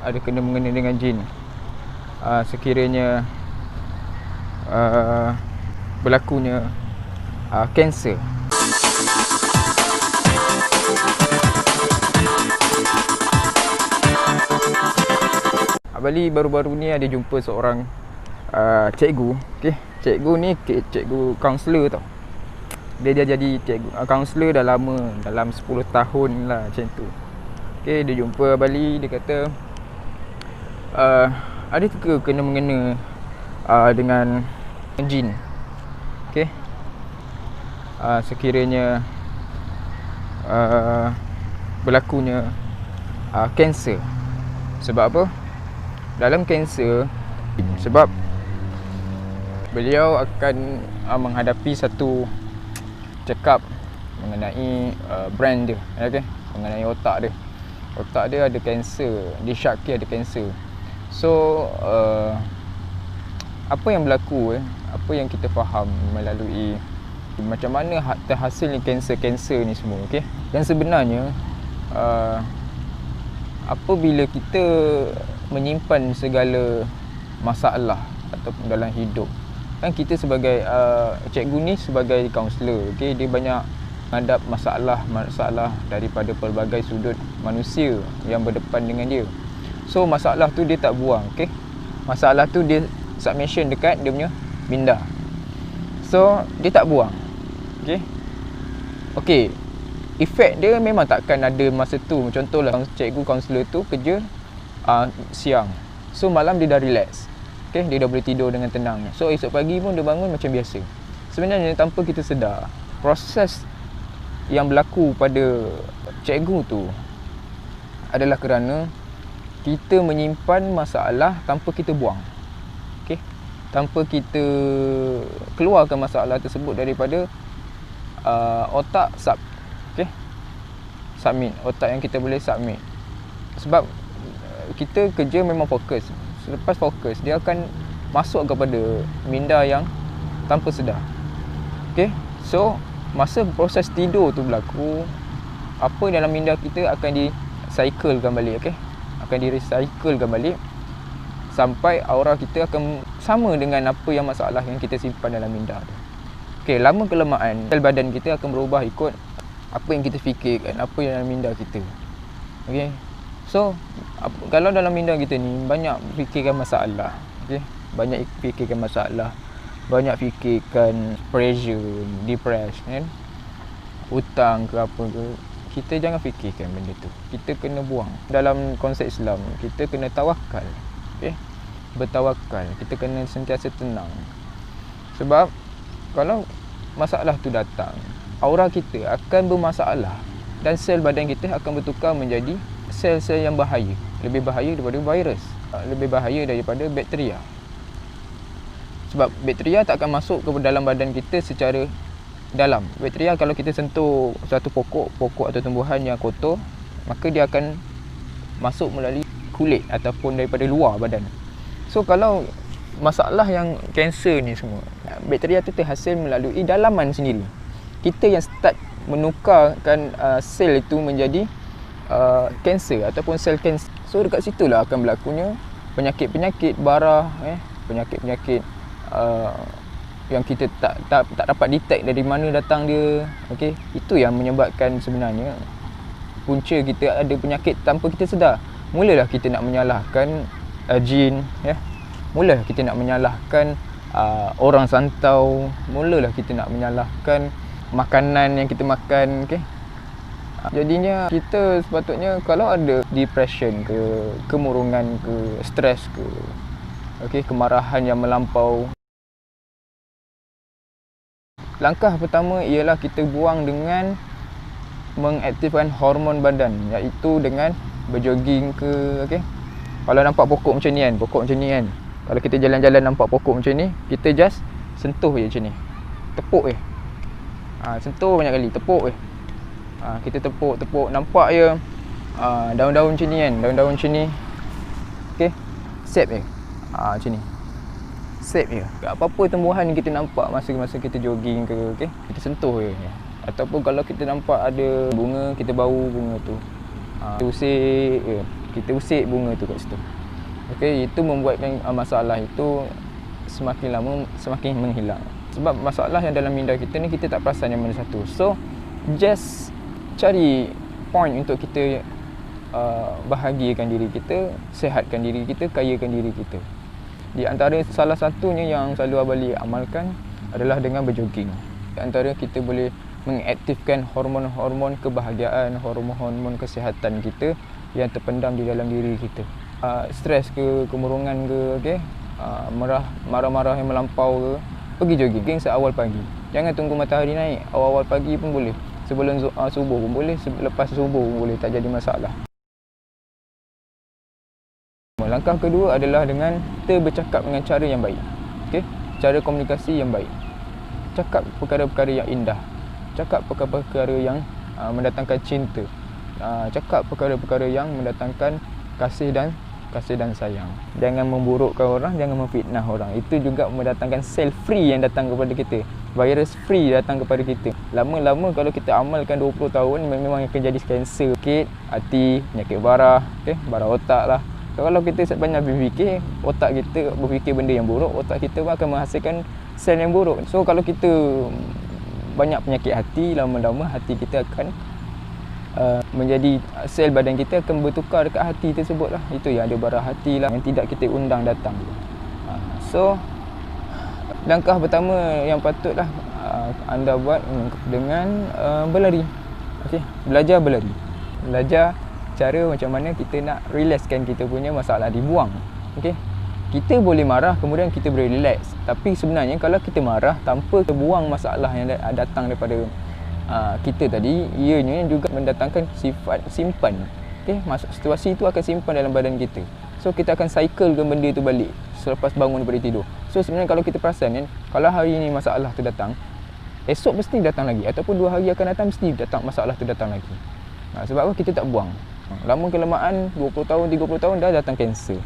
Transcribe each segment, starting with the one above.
ada kena-mengena dengan jin. Sekiranya berlakunya kanser. Bali baru-baru ni ada jumpa seorang cikgu. Cikgu ni cikgu kaunselor tau. Dia jadi cikgu kaunselor dah lama, dalam 10 tahun lah macam tu. Dia jumpa Bali, dia kata ada ke kena-mengena dengan jin. Sekiranya berlakunya kanser. Sebab apa? Dalam kanser, sebab beliau akan menghadapi satu check-up mengenai brain dia, mengenai otak dia. Otak dia ada kanser, disyaki ada kanser. So apa yang berlaku, apa yang kita faham melalui macam mana terhasilnya kanser ni semua, Dan sebenarnya apabila kita menyimpan segala masalah ataupun dalam hidup, kan kita sebagai cikgu ni sebagai kaunselor, dia banyak menghadap masalah daripada pelbagai sudut manusia yang berdepan dengan dia. So masalah tu dia tak buang, masalah tu dia submission dekat dia punya minda. So dia tak buang. Efek dia memang takkan ada masa tu. Contohlah cikgu kaunselor tu kerja siang, so malam dia dah relax, dia dah boleh tidur dengan tenang. So esok pagi pun dia bangun macam biasa. Sebenarnya tanpa kita sedar, proses yang berlaku pada cikgu tu adalah kerana kita menyimpan masalah tanpa kita buang, tanpa kita keluarkan masalah tersebut daripada otak submit, otak yang kita boleh submit. Sebab kita kerja memang fokus. Selepas fokus, dia akan masuk kepada minda yang tanpa sedar. So masa proses tidur tu berlaku, apa dalam minda kita akan di-cyclekan balik, akan di-recyclekan balik sampai aura kita akan sama dengan apa yang masalah yang kita simpan dalam minda tu. Lama kelamaan sel badan kita akan berubah ikut apa yang kita fikirkan, apa yang dalam minda kita. So kalau dalam minda kita ni banyak fikirkan masalah, banyak fikirkan masalah, banyak fikirkan pressure, depression, hutang ke apa ke, kita jangan fikirkan benda tu. Kita kena buang. Dalam konsep Islam, kita kena tawakal, bertawakal. Kita kena sentiasa tenang. Sebab kalau masalah tu datang, aura kita akan bermasalah dan sel badan kita akan bertukar menjadi sel-sel yang bahaya. Lebih bahaya daripada virus, lebih bahaya daripada bakteria. Sebab bakteria tak akan masuk ke dalam badan kita secara dalam. Bakteria kalau kita sentuh satu pokok atau tumbuhan yang kotor, maka dia akan masuk melalui kulit ataupun daripada luar badan. So kalau masalah yang kanser ni semua, bakteria tu terhasil melalui dalaman sendiri. Kita yang start menukarkan sel itu menjadi kanser ataupun sel kanser. So dekat situlah akan berlakunya penyakit-penyakit bara, penyakit-penyakit yang kita tak dapat detect dari mana datang dia. Itu yang menyebabkan sebenarnya punca kita ada penyakit tanpa kita sedar. Mulalah kita nak menyalahkan jin, mulalah kita nak menyalahkan orang santau, mulalah kita nak menyalahkan makanan yang kita makan. Jadinya kita sepatutnya kalau ada depression ke, kemurungan ke, stres ke, kemarahan yang melampau, langkah pertama ialah kita buang dengan mengaktifkan hormon badan, iaitu dengan berjoging ke. Kalau nampak pokok macam ni kan, kalau kita jalan-jalan nampak pokok macam ni, kita just sentuh je macam ni, tepuk je. Sentuh banyak kali, tepuk je. Kita tepuk, nampak je daun-daun macam ni kan, daun-daun macam ni. Sap je. Macam ni. Sap je. Apa-apa tumbuhan yang kita nampak masa kita jogging ke, kita sentuh je. Ataupun kalau kita nampak ada bunga, kita bau bunga tu. Usik je. kita usik bunga tu kat situ. Okey, itu membuatkan masalah itu semakin lama semakin menghilang. Sebab masalah yang dalam minda kita ni kita tak perasan yang mana satu. So just cari point untuk kita bahagiakan diri kita, sihatkan diri kita, kayakan diri kita. Di antara salah satunya yang selalu Abali amalkan adalah dengan berjoging. Di antara kita boleh mengaktifkan hormon-hormon kebahagiaan, hormon-hormon kesihatan kita yang terpendam di dalam diri kita. Stres ke, kemurungan ke, okey, marah-marah yang melampau ke, pergi jogging seawal pagi. Jangan tunggu matahari naik, awal-awal pagi pun boleh. Sebelum subuh pun boleh, lepas subuh pun boleh, tak jadi masalah. Langkah kedua adalah dengan kita bercakap dengan cara yang baik. Okey, cara komunikasi yang baik. Cakap perkara-perkara yang indah. Cakap perkara-perkara yang mendatangkan cinta. Cakap perkara-perkara yang mendatangkan kasih dan sayang. Jangan memburukkan orang, jangan memfitnah orang. Itu juga mendatangkan cell free yang datang kepada kita. Virus free datang kepada kita. Lama-lama kalau kita amalkan 20 tahun memang akan jadi kanser, sakit hati, penyakit barah, okey, barah otak lah. Kalau kita banyak berfikir, otak kita berfikir benda yang buruk, otak kita pun akan menghasilkan sel yang buruk. So kalau kita banyak penyakit hati, lama-lama hati kita akan menjadi sel badan kita akan bertukar dekat hati tersebut lah. Itu yang ada barah hati lah yang tidak kita undang datang. So langkah pertama yang patutlah anda buat dengan berlari. Okey, belajar berlari. Belajar cara macam mana kita nak relaxkan kita punya masalah, dibuang. Okey, kita boleh marah kemudian kita boleh relax, tapi sebenarnya kalau kita marah tanpa kita buang masalah yang datang daripada kita tadi, ianya juga mendatangkan sifat simpan. Okey, situasi itu akan simpan dalam badan kita. So kita akan cyclekan benda tu balik selepas bangun daripada tidur. So sebenarnya kalau kita perasan kan, kalau hari ni masalah tu datang, esok mesti datang lagi, ataupun 2 hari akan datang mesti datang masalah tu datang lagi. Sebab apa? Kita tak buang. Lama kelamaan 20 tahun, 30 tahun dah datang kanser.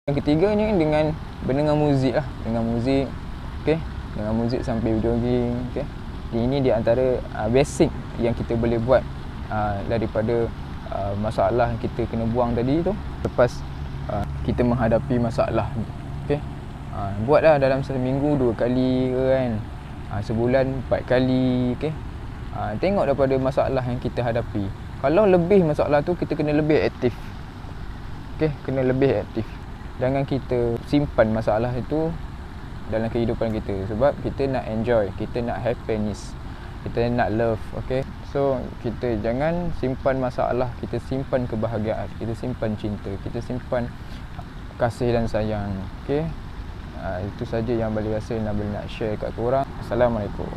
Yang ketiganya dengan mendengar muzik lah. Dengar muzik, okey, dengar muzik sambil jogging, okey. Ini di antara basic yang kita boleh buat daripada masalah yang kita kena buang tadi tu. Lepas kita menghadapi masalah, okey. Buatlah dalam seminggu 2 kali ke kan. Sebulan 4 kali, okey. Tengok daripada masalah yang kita hadapi. Kalau lebih masalah tu, kita kena lebih aktif. Okey, kena lebih aktif. Jangan kita simpan masalah itu dalam kehidupan kita. Sebab kita nak enjoy, kita nak happiness, kita nak love, okey. So, kita jangan simpan masalah, kita simpan kebahagiaan, kita simpan cinta, kita simpan kasih dan sayang, okey. Itu saja yang Abali rasa nak share kat korang. Assalamualaikum.